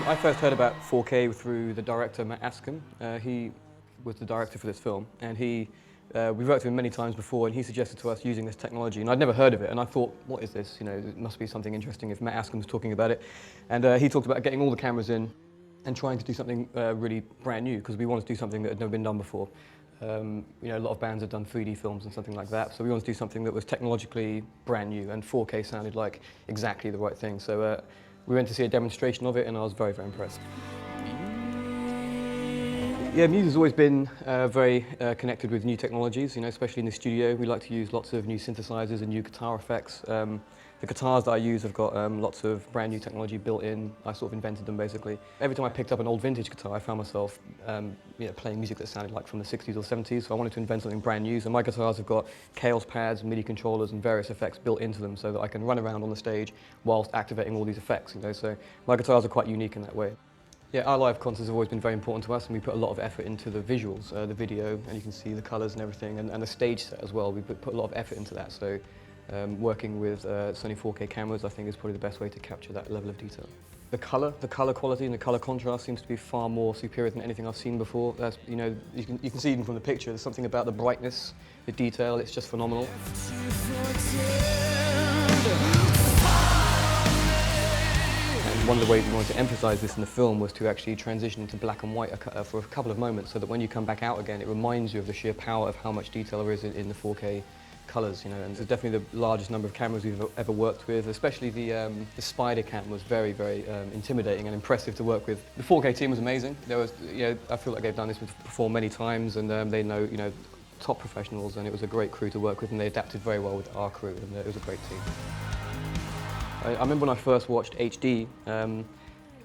I first heard about 4K through the director Matt Bellamy. He was the director for this film, and we've worked with him many times before, and he suggested to us using this technology, and I'd never heard of it, and I thought, what is this? You know, it must be something interesting if Matt Bellamy was talking about it. And he talked about getting all the cameras in and trying to do something really brand new, because we wanted to do something that had never been done before. You know, a lot of bands have done 3D films and something like that, so we wanted to do something that was technologically brand new, and 4K sounded like exactly the right thing. So we went to see a demonstration of it, and I was very, very impressed. Yeah, Muse has always been very connected with new technologies, you know, especially in the studio. We like to use lots of new synthesizers and new guitar effects. The guitars that I use have got lots of brand new technology built in. I sort of invented them, basically. Every time I picked up an old vintage guitar, I found myself you know, playing music that sounded like from the 60s or 70s, so I wanted to invent something brand new. So my guitars have got Chaos pads, MIDI controllers, and various effects built into them so that I can run around on the stage whilst activating all these effects, you know, so my guitars are quite unique in that way. Yeah, our live concerts have always been very important to us, and we put a lot of effort into the visuals, the video, and you can see the colours and everything, and the stage set as well. We put a lot of effort into that, so working with Sony 4K cameras, I think, is probably the best way to capture that level of detail. The colour quality and the colour contrast seems to be far more superior than anything I've seen before. That's, you know, you can see even from the picture, there's something about the brightness, the detail, it's just phenomenal. One of the ways we wanted to emphasise this in the film was to actually transition into black and white for a couple of moments, so that when you come back out again, it reminds you of the sheer power of how much detail there is in the 4K colours, you know. And it's definitely the largest number of cameras we've ever worked with. Especially the Spider cam was very, very intimidating and impressive to work with. The 4K team was amazing. There was, you know, I feel like they've done this before many times, and they know, you know, top professionals, and it was a great crew to work with, and they adapted very well with our crew, and it was a great team. I remember when I first watched HD,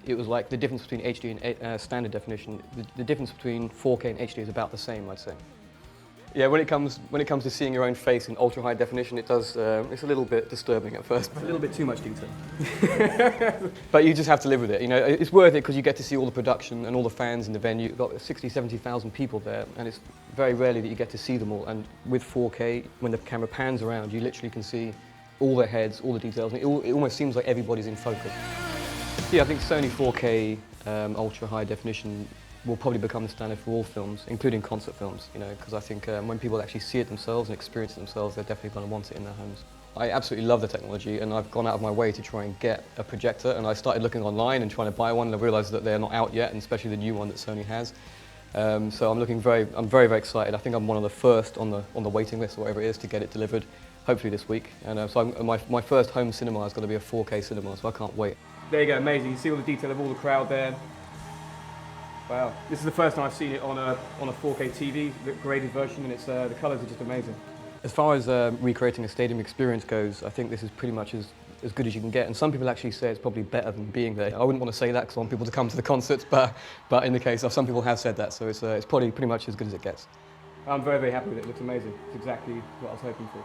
it was like the difference between HD and standard definition. The difference between 4K and HD is about the same, I'd say. Yeah, when it comes to seeing your own face in ultra high definition, it's a little bit disturbing at first. A little bit too much detail. But you just have to live with it. You know, it's worth it because you get to see all the production and all the fans in the venue. You've got 60, 70,000 people there, and it's very rarely that you get to see them all. And with 4K, when the camera pans around, you literally can see all their heads, all the details, and it almost seems like everybody's in focus. Yeah, I think Sony 4K ultra high definition will probably become the standard for all films, including concert films, you know, because I think when people actually see it themselves and experience it themselves, they're definitely going to want it in their homes. I absolutely love the technology, and I've gone out of my way to try and get a projector, and I started looking online and trying to buy one, and I realised that they're not out yet, and especially the new one that Sony has. So I'm very, very excited. I think I'm one of the first on the waiting list, or whatever it is, to get it delivered, hopefully this week. And so my first home cinema is going to be a 4K cinema, so I can't wait. There you go, amazing. You see all the detail of all the crowd there. Wow, this is the first time I've seen it on a 4K TV, the graded version, and the colours are just amazing. As far as recreating a stadium experience goes, I think this is pretty much as good as you can get, and some people actually say it's probably better than being there. I wouldn't want to say that because I want people to come to the concerts, but in the case of some people have said that, so it's probably pretty much as good as it gets. I'm very, very happy with it. It looks amazing. It's exactly what I was hoping for.